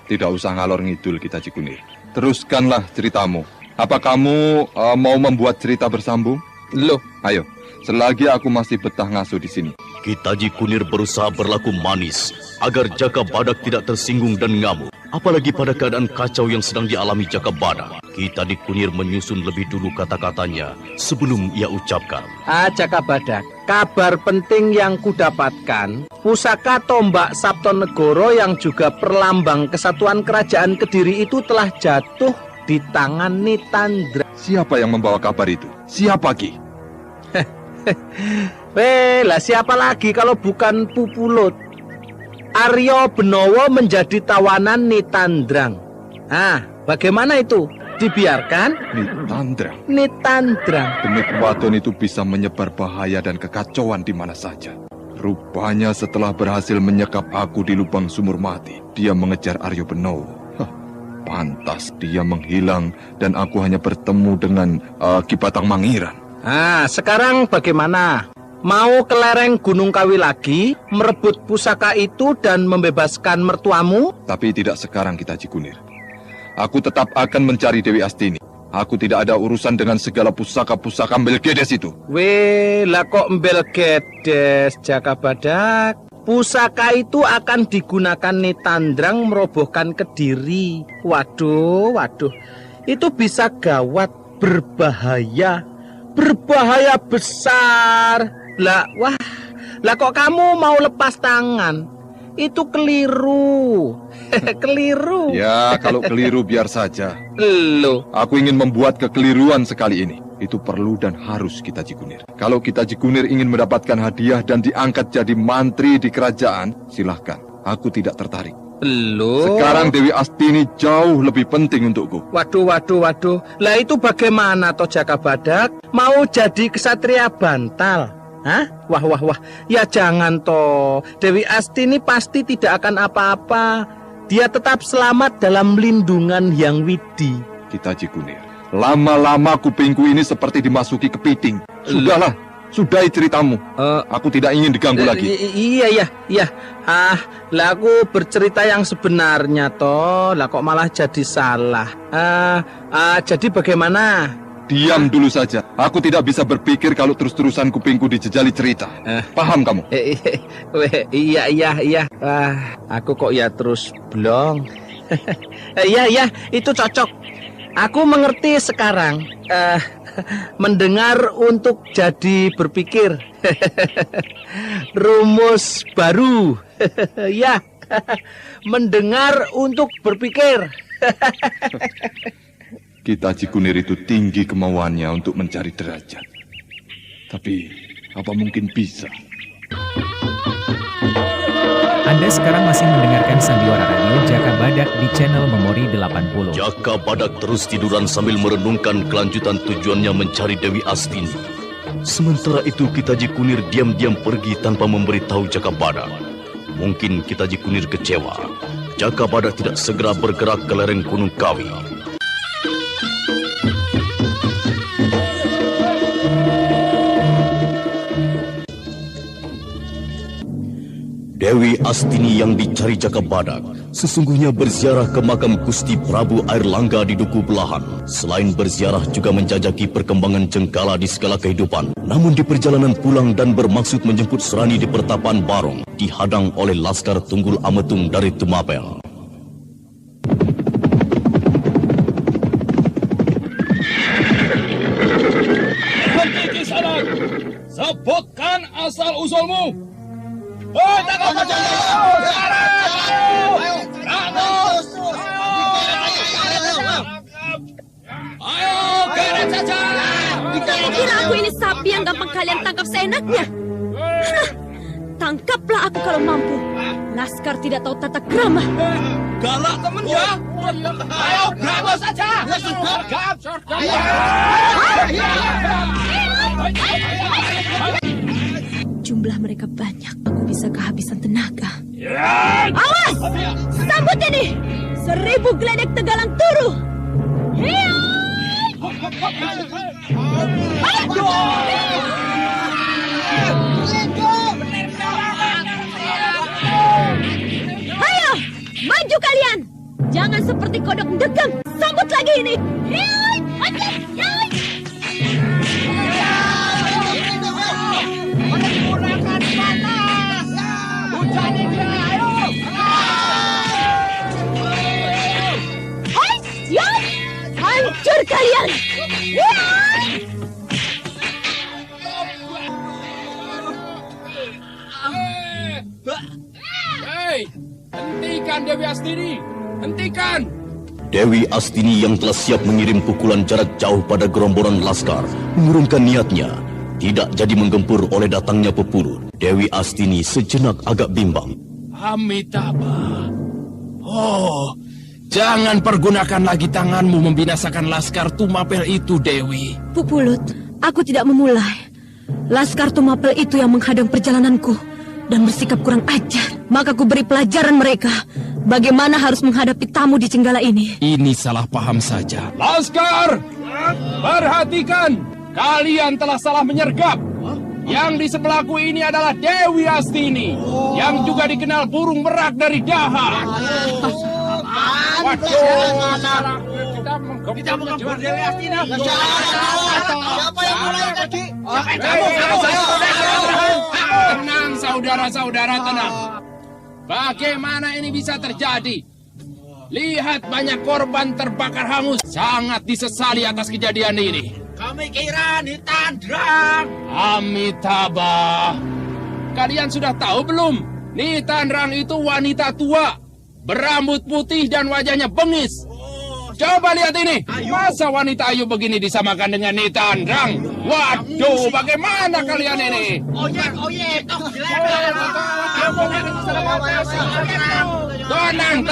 Tidak usah ngalor ngidul kita Cikunir. Teruskanlah ceritamu. Apa kamu mau membuat cerita bersambung? Loh, ayo. Selagi aku masih betah ngasuh di sini. Kitaji Kunir berusaha berlaku manis agar Jaka Badak tidak tersinggung dan ngamuk. Apalagi pada keadaan kacau yang sedang dialami Jaka Badak. Kitaji Kunir menyusun lebih dulu kata-katanya sebelum ia ucapkan. Jaka Badak, kabar penting yang kudapatkan, pusaka tombak Saptonegoro yang juga perlambang kesatuan kerajaan Kediri itu telah jatuh di tangan Nitandra. Siapa yang membawa kabar itu? Siapa Ki? Lah siapa lagi kalau bukan Pupulut? Aryo Benowo menjadi tawanan Nitandrang. Bagaimana itu? Dibiarkan? Nitandrang. Demit Waton itu bisa menyebar bahaya dan kekacauan di mana saja. Rupanya setelah berhasil menyekap aku di lubang sumur mati, dia mengejar Aryo Benowo. Pantas dia menghilang dan aku hanya bertemu dengan Ki Batang Mangiran. Sekarang bagaimana? Mau ke lereng Gunung Kawi lagi, merebut pusaka itu dan membebaskan mertuamu? Tapi tidak sekarang kita Cikunir. Aku tetap akan mencari Dewi Astini. Aku tidak ada urusan dengan segala pusaka-pusaka Mbelgedes itu. Lah kok Mbelgedes, Jaka Badak? Pusaka itu akan digunakan Nitandrang merobohkan Kediri. Waduh. Itu bisa gawat, berbahaya besar. Lah kok kamu mau lepas tangan? Itu keliru. Keliru. Ya, kalau keliru biar saja. Loh. Aku ingin membuat kekeliruan sekali ini. Itu perlu dan harus kita Cikunir. Kalau kita Cikunir ingin mendapatkan hadiah dan diangkat jadi mantri di kerajaan, silahkan. Aku tidak tertarik. Loh. Sekarang Dewi Astini jauh lebih penting untukku. Waduh. Lah itu bagaimana toh Jaka Badak? Mau jadi kesatria bantal? Wah. Ya jangan toh. Dewi Astini pasti tidak akan apa-apa. Dia tetap selamat dalam lindungan Hyang Widi. Kita Cikunir. Lama-lama kupingku ini seperti dimasuki kepiting. Sudahlah, sudahi ceritamu. Aku tidak ingin diganggu lagi. Iya. Lah aku bercerita yang sebenarnya toh. Lah kok malah jadi salah. Jadi bagaimana? Diam dulu saja. Aku tidak bisa berpikir kalau terus-terusan kupingku dijejali cerita. Paham kamu? Iya. Aku kok ya terus blong. Iya, itu cocok. Aku mengerti sekarang. Mendengar untuk jadi berpikir. Rumus baru. Ya. Mendengar untuk berpikir. Kita Cikunir itu tinggi kemauannya untuk mencari derajat. Tapi apa mungkin bisa? Anda sekarang masih mendengarkan Sandiwara Radio Jaka Badak di channel Memori 80. Jaka Badak terus tiduran sambil merenungkan kelanjutan tujuannya mencari Dewi Astini. Sementara itu Kitaji Kunir diam-diam pergi tanpa memberitahu Jakabadak. Mungkin Kitaji Kunir kecewa. Jakabadak tidak segera bergerak ke lereng Gunung Kawi. Dewi Astini yang dicari Jakabadak sesungguhnya berziarah ke makam Gusti Prabu Airlangga di Duku Belahan. Selain berziarah juga menjajaki perkembangan Jenggala di segala kehidupan. Namun di perjalanan pulang dan bermaksud menjemput Serani di Pertapaan Barong, dihadang oleh Laskar Tunggul Ametung dari Tumapel. Henti Kisanak! Sebutkan asal-usulmu! Ayo, keren saja. Kalian kira aku ini sapi yang gampang kalian tangkap seenaknya? Tangkaplah aku kalau mampu. Laskar tidak tahu tata krama. Galak temen ya. Ayo, bravo saja. Jumlah mereka banyak. Aku bisa kehabisan tenaga. Awas! Sambut ini! 1000 geledek tegalang turu! Ayo! Maju kalian! Jangan seperti kodok degem! Sambut lagi ini! Hancur kalian! Hei, hentikan Dewi Astini! Hentikan! Dewi Astini yang telah siap mengirim pukulan jarak jauh pada gerombolan Laskar mengurungkan niatnya. Tidak jadi menggempur oleh datangnya pepulut. Dewi Astini sejenak agak bimbang. Amitabha. Oh, jangan pergunakan lagi tanganmu membinasakan Laskar Tumapel itu, Dewi. Pupulut, aku tidak memulai. Laskar Tumapel itu yang menghadang perjalananku dan bersikap kurang ajar. Maka aku beri pelajaran mereka bagaimana harus menghadapi tamu di Jenggala ini. Ini salah paham saja. Laskar, perhatikan. Kalian telah salah menyergap. Yang di sebelahku ini adalah Dewi Astini, yang juga dikenal burung merak dari Daha. Waduh, kita menggempur Dewi Astini. Siapa yang mulai tadi? Tenang, saudara-saudara, tenang. Bagaimana ini bisa terjadi? Lihat banyak korban terbakar hangus. Sangat disesali atas kejadian ini. Kami kira Nitandrang. Amitabha. Kalian sudah tahu belum? Nitandrang itu wanita tua, berambut putih dan wajahnya bengis. Coba lihat ini. Masa wanita ayu begini disamakan dengan Nitandrang? Waduh, bagaimana kalian ini? Tenang.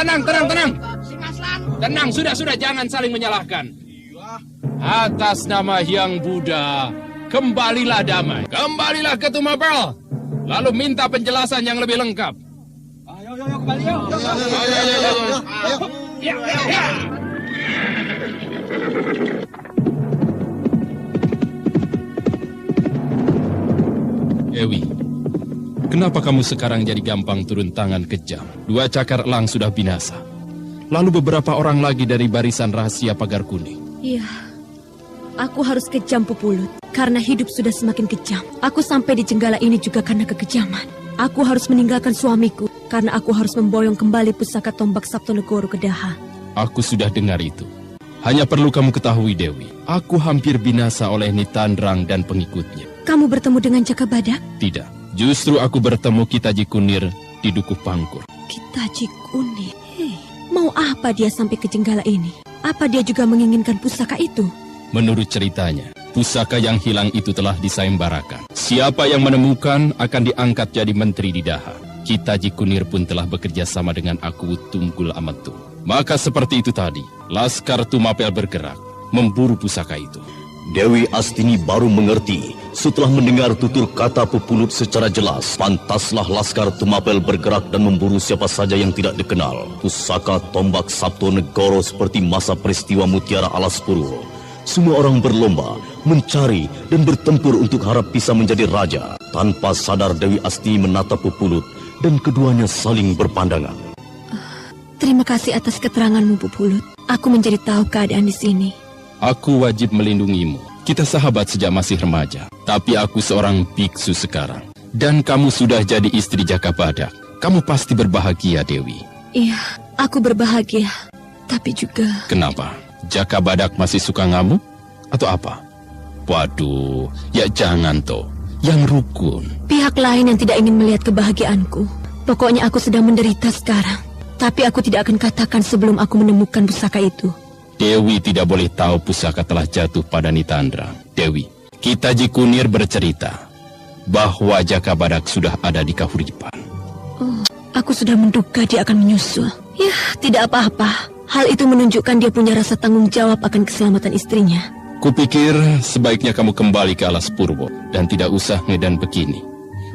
Tenang, sudah, jangan saling menyalahkan. Atas nama Hyang Buddha, kembalilah damai. Kembalilah ke Tumapel. Lalu minta penjelasan yang lebih lengkap. Ayo, kembali yuk. Ayo. Dewi, kenapa kamu sekarang jadi gampang turun tangan kejam? 2 cakar elang sudah binasa. Lalu beberapa orang lagi dari barisan rahasia Pagar Kuning. Iya, aku harus kejam, Pupulut. Karena hidup sudah semakin kejam. Aku sampai di Jenggala ini juga karena kekejaman. Aku harus meninggalkan suamiku karena aku harus memboyong kembali pusaka tombak Sabtonegoro ke Daha. Aku sudah dengar itu. Hanya perlu kamu ketahui, Dewi. Aku hampir binasa oleh Nitandrang dan pengikutnya. Kamu bertemu dengan Jakabadak? Tidak. Justru aku bertemu Kitaji Kunir di Dukuh Pangkur. Kitaji Kunir? Mau apa dia sampai ke Jenggala ini? Apa dia juga menginginkan pusaka itu? Menurut ceritanya, pusaka yang hilang itu telah disayembarakan. Siapa yang menemukan akan diangkat jadi menteri di Daha. Kitaji Kunir pun telah bekerja sama dengan aku Tunggul Ametung. Maka seperti itu tadi, Laskar Tumapel bergerak, memburu pusaka itu. Dewi Astini baru mengerti Setelah mendengar tutur kata Pupulut secara jelas, pantaslah Laskar Tumapel bergerak dan memburu siapa saja yang tidak dikenal. Pusaka tombak Sabto Negoro seperti masa peristiwa Mutiara Alas Purwo. Semua orang berlomba, mencari dan bertempur untuk harap bisa menjadi raja. Tanpa sadar Dewi Asti menatap Pupulut dan keduanya saling berpandangan. Terima kasih atas keteranganmu, Pupulut. Aku menjadi tahu keadaan di sini. Aku wajib melindungimu. Kita sahabat sejak masih remaja. Tapi aku seorang biksu sekarang. Dan kamu sudah jadi istri Jaka Badak. Kamu pasti berbahagia, Dewi. Iya, aku berbahagia. Tapi juga... Kenapa? Jaka Badak masih suka ngamuk? Atau apa? Waduh, ya jangan toh. Yang rukun. Pihak lain yang tidak ingin melihat kebahagiaanku. Pokoknya aku sedang menderita sekarang. Tapi aku tidak akan katakan sebelum aku menemukan pusaka itu. Dewi tidak boleh tahu pusaka telah jatuh pada Nitandra. Dewi, Kitaji Kunir bercerita bahwa Jaka Badak sudah ada di Kahuripan. Oh, aku sudah menduga dia akan menyusul. Ya, tidak apa-apa. Hal itu menunjukkan dia punya rasa tanggung jawab akan keselamatan istrinya. Kupikir sebaiknya kamu kembali ke Alas Purwo dan tidak usah ngedan begini.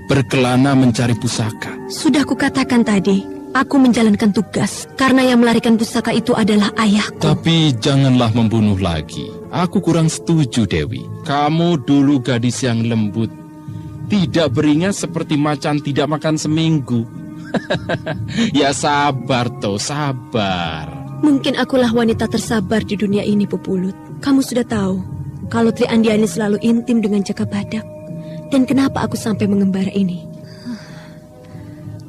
Berkelana mencari pusaka. Sudah kukatakan tadi, aku menjalankan tugas karena yang melarikan pusaka itu adalah ayahku. Tapi janganlah membunuh lagi. Aku kurang setuju, Dewi. Kamu dulu gadis yang lembut. Tidak beringat seperti macan tidak makan seminggu. Ya sabar toh, sabar. Mungkin akulah wanita tersabar di dunia ini, Pupulut. Kamu sudah tahu kalau Tri Andiani selalu intim dengan Jaka Badak. Dan kenapa aku sampai mengembara ini?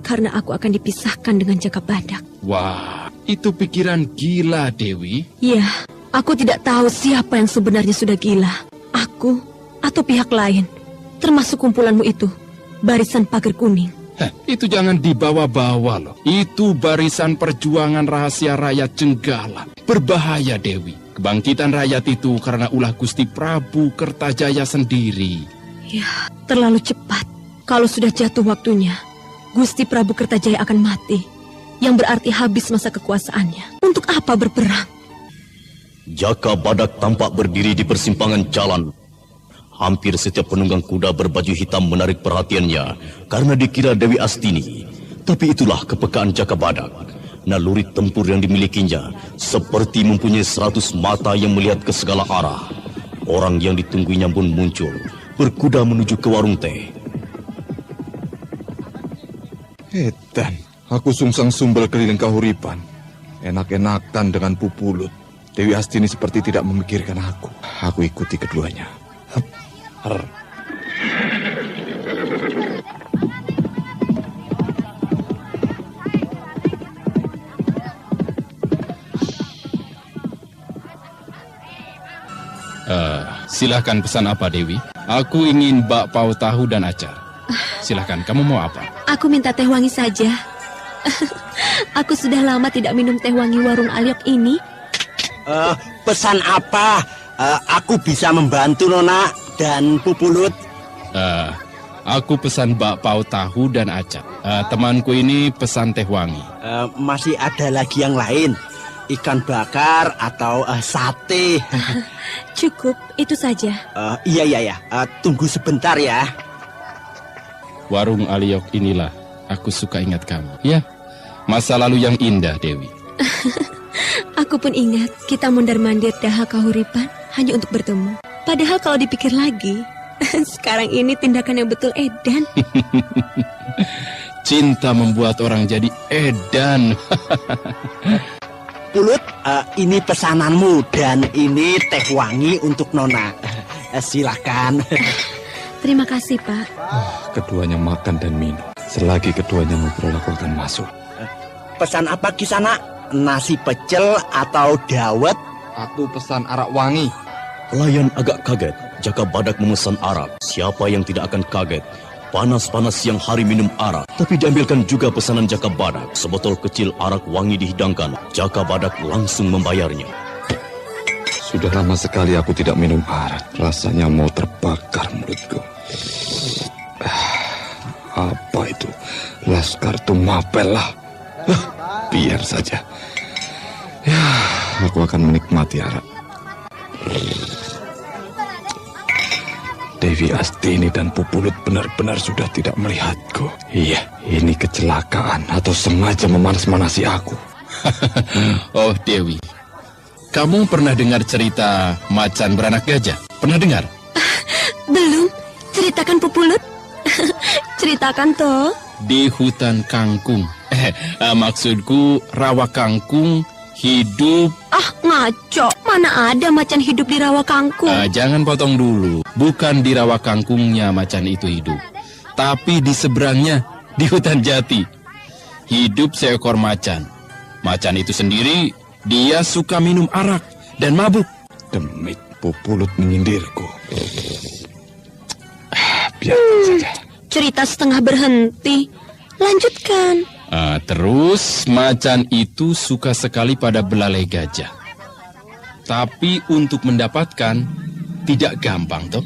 Karena aku akan dipisahkan dengan Jaka Badak. Wah, itu pikiran gila, Dewi. Iya, aku tidak tahu siapa yang sebenarnya sudah gila. Aku atau pihak lain. Termasuk kumpulanmu itu, Barisan Pagar Kuning. Itu jangan dibawa-bawa loh. Itu barisan perjuangan rahasia rakyat Jenggala. Berbahaya, Dewi. Kebangkitan rakyat itu karena ulah Gusti Prabu Kertajaya sendiri. Ya, terlalu cepat. Kalau sudah jatuh waktunya, Gusti Prabu Kertajaya akan mati. Yang berarti habis masa kekuasaannya. Untuk apa berperang? Jaka Badak tampak berdiri di persimpangan jalan. Hampir setiap penunggang kuda berbaju hitam menarik perhatiannya karena dikira Dewi Astini. Tapi itulah kepekaan Jaka Badak. Naluri tempur yang dimilikinya seperti mempunyai 100 mata yang melihat ke segala arah. Orang yang ditungguinya pun muncul, berkuda menuju ke warung teh. Edan, aku sungsang sumbel keliling Kahuripan. Enak-enakan dengan Pupulut. Dewi Astini seperti tidak memikirkan aku. Aku ikuti keduanya. Silahkan pesan apa, Dewi? Aku ingin bakpao tahu dan acar. Silahkan, kamu mau apa? Aku minta teh wangi saja. Aku sudah lama tidak minum teh wangi warung Aliok ini. Pesan apa? Aku bisa membantu Nona dan Pupulut. Aku pesan bakpao tahu dan acar. Temanku ini pesan teh wangi. Masih ada lagi yang lain? Ikan bakar atau sate? Cukup, itu saja. Iya. Tunggu sebentar ya. Warung Aliok inilah aku suka ingat kamu. Ya, masa lalu yang indah, Dewi. Aku pun ingat kita mondar-mandir Daha Kahuripan hanya untuk bertemu. Padahal kalau dipikir lagi, sekarang ini tindakan yang betul edan. Cinta membuat orang jadi edan. Pulut, ini pesananmu dan ini teh wangi untuk Nona. Silakan. Terima kasih, Pak. Keduanya makan dan minum. Selagi keduanya ngobrol, aku akan masuk. Pesan apa Kisana? Nasi pecel atau dawet? Aku pesan arak wangi. Pelayan agak kaget. Jaka Badak memesan arak. Siapa yang tidak akan kaget? Panas-panas siang hari minum arak. Tapi diambilkan juga pesanan Jaka Badak. Sebotol kecil arak wangi dihidangkan. Jaka Badak langsung membayarnya. Sudah lama sekali aku tidak minum arak. Rasanya mau terbakar mulutku. Apa itu? Laskar Tumapel lah. Biar saja. Ya, aku akan menikmati arak. Dewi Astini dan Pupulut benar-benar sudah tidak melihatku. Iya, ini kecelakaan atau sengaja memanas-manasi aku. Oh Dewi, kamu pernah dengar cerita macan beranak gajah? Pernah dengar? Belum. Ceritakan Pupulut. Ceritakan toh. Di hutan kangkung. Maksudku rawa kangkung hidup. Ah, ngaco. Mana ada macan hidup di rawa kangkung? Jangan potong dulu. Bukan di rawa kangkungnya macan itu hidup, tapi di seberangnya, di hutan jati. Hidup seekor macan. Macan itu sendiri, dia suka minum arak dan mabuk. Demit, Pupulut menyindirku. Biarkan saja. Cerita setengah berhenti. Lanjutkan. Terus macan itu suka sekali pada belalai gajah. Tapi untuk mendapatkan tidak gampang toh.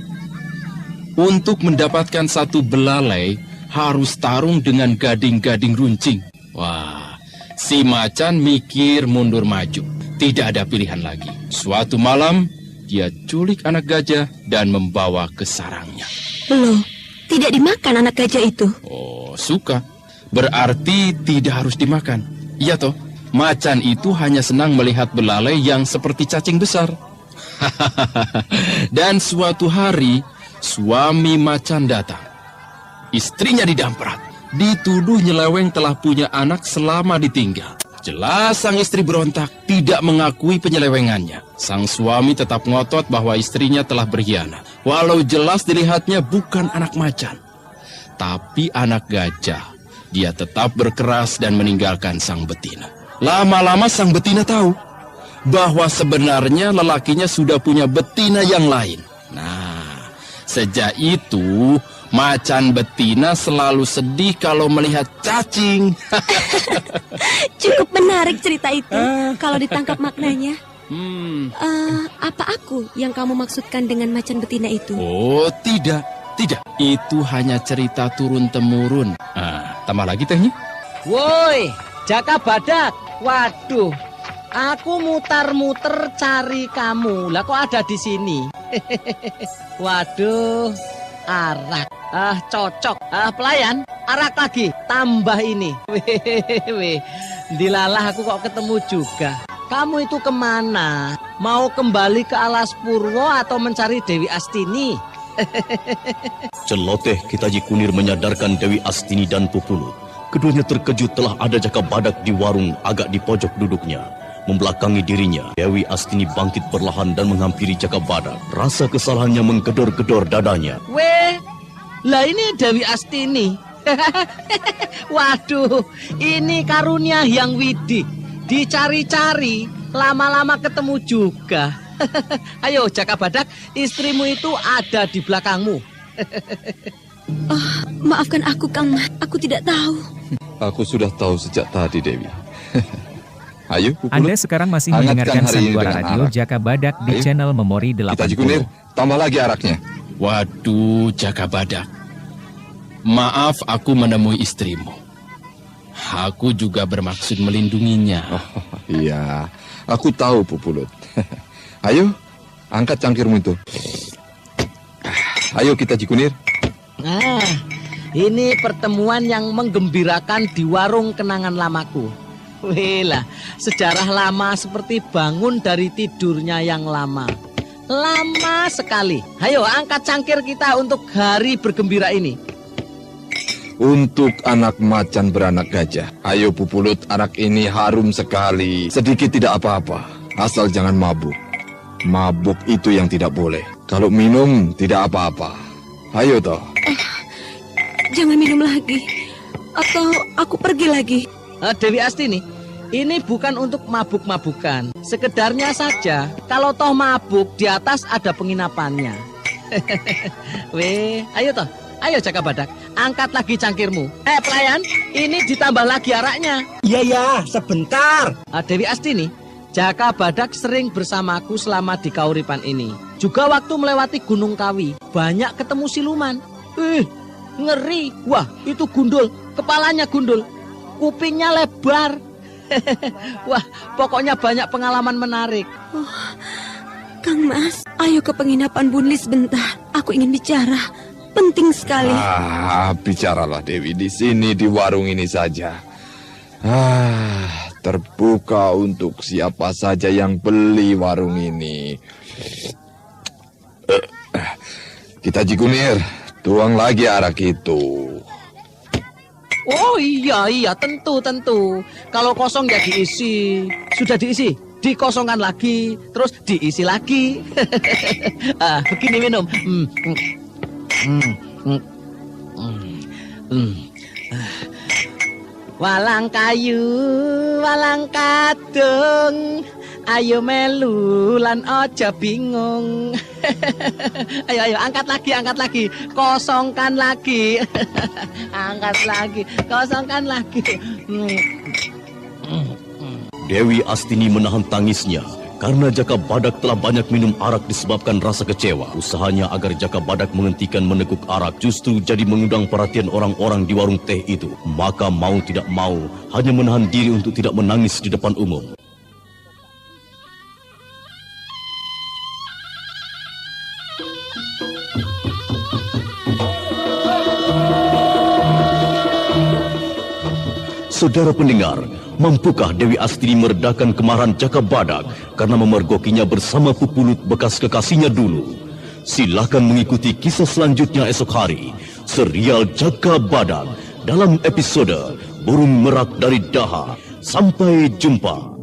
Untuk mendapatkan satu belalai harus tarung dengan gading-gading runcing. Wah, si macan mikir mundur maju. Tidak ada pilihan lagi. Suatu malam dia culik anak gajah dan membawa ke sarangnya. Loh, tidak dimakan anak gajah itu? Oh, suka. Berarti tidak harus dimakan. Iya toh, macan itu hanya senang melihat belalai yang seperti cacing besar. Dan suatu hari, suami macan datang. Istrinya didamprat. Dituduh nyeleweng telah punya anak selama ditinggal. Jelas sang istri berontak, tidak mengakui penyelewengannya. Sang suami tetap ngotot bahwa istrinya telah berkhianat. Walau jelas dilihatnya bukan anak macan, tapi anak gajah. Dia tetap berkeras dan meninggalkan sang betina. Lama-lama sang betina tahu bahwa sebenarnya lelakinya sudah punya betina yang lain. Nah, sejak itu macan betina selalu sedih kalau melihat cacing. Cukup menarik cerita itu kalau ditangkap maknanya. Apa aku yang kamu maksudkan dengan macan betina itu? Oh, tidak. Itu hanya cerita turun-temurun. Tambah lagi tehnya. Woi, Jaka Badak. Waduh, aku muter-muter cari kamu. Lah kok ada di sini? Waduh, arak. Cocok. Pelayan, arak lagi. Tambah ini. Weh, dilalah aku kok ketemu juga. Kamu itu kemana? Mau kembali ke Alas Purwo atau mencari Dewi Astini? Celoteh Kitaji Kunir menyadarkan Dewi Astini dan Pupulut. Keduanya terkejut telah ada Jaka Badak di warung agak di pojok duduknya. Membelakangi dirinya, Dewi Astini bangkit perlahan dan menghampiri Jaka Badak. Rasa kesalahannya menggedor-gedor dadanya. Weh, lah ini Dewi Astini. Waduh, ini karunia yang widih. Dicari-cari, lama-lama ketemu juga. Ayo Jaka Badak, istrimu itu ada di belakangmu. Maafkan aku, Kang Mas. Aku tidak tahu. Aku sudah tahu sejak tadi, Dewi. Ayo, Pupulut. Anda sekarang masih mendengarkan Sandiwara Radio Jaka Badak di channel Memori 80. Kitaji Kunir, tambah lagi araknya. Waduh, Jaka Badak. Maaf aku menemui istrimu. Aku juga bermaksud melindunginya. Iya, aku tahu, Pupulut. Ayo, angkat cangkirmu itu. Ayo Kitaji Kunir. Ini pertemuan yang menggembirakan di warung kenangan lamaku. Wih sejarah lama seperti bangun dari tidurnya yang lama. Lama sekali. Ayo angkat cangkir kita untuk hari bergembira ini. Untuk anak macan beranak gajah. Ayo Pupulut, arak ini harum sekali. Sedikit tidak apa-apa, asal jangan mabuk. Mabuk itu yang tidak boleh. Kalau minum tidak apa-apa. Ayo toh. Jangan minum lagi. Atau aku pergi lagi. Dewi Astini, ini bukan untuk mabuk-mabukan. Sekedarnya saja. Kalau toh mabuk, di atas ada penginapannya. Weh, ayo toh. Ayo Jaka Badak, angkat lagi cangkirmu. Pelayan, ini ditambah lagi araknya. Iya, sebentar. Dewi Astini, Jaka Badak sering bersamaku selama di Kauripan ini. Juga waktu melewati Gunung Kawi, banyak ketemu siluman. Ngeri. Wah, itu gundul, kepalanya gundul, kupingnya lebar. Wah, pokoknya banyak pengalaman menarik. Kang Mas, ayo ke penginapan Bunli sebentar. Aku ingin bicara. Penting sekali. Bicaralah Dewi di sini di warung ini saja. Terbuka untuk siapa saja yang beli warung ini. Kita Jikunir, tuang lagi arak itu. Oh iya, tentu. Kalau kosong ya diisi. Sudah diisi, dikosongkan lagi, terus diisi lagi. Begini minum. Walang kayu, walang kadung, ayo melu lan aja bingung. Ayo, angkat lagi, kosongkan lagi. Angkat lagi, kosongkan lagi. Dewi Astini menahan tangisnya karena Jaka Badak telah banyak minum arak disebabkan rasa kecewa. Usahanya agar Jaka Badak menghentikan meneguk arak justru jadi mengundang perhatian orang-orang di warung teh itu. Maka mau tidak mau hanya menahan diri untuk tidak menangis di depan umum. Saudara pendengar, mampukah Dewi Astini meredakan kemarahan Jaka Badak karena memergokinya bersama Pupulut bekas kekasihnya dulu? Silakan mengikuti kisah selanjutnya esok hari, serial Jaka Badak dalam episode Burung Merak dari Daha. Sampai jumpa.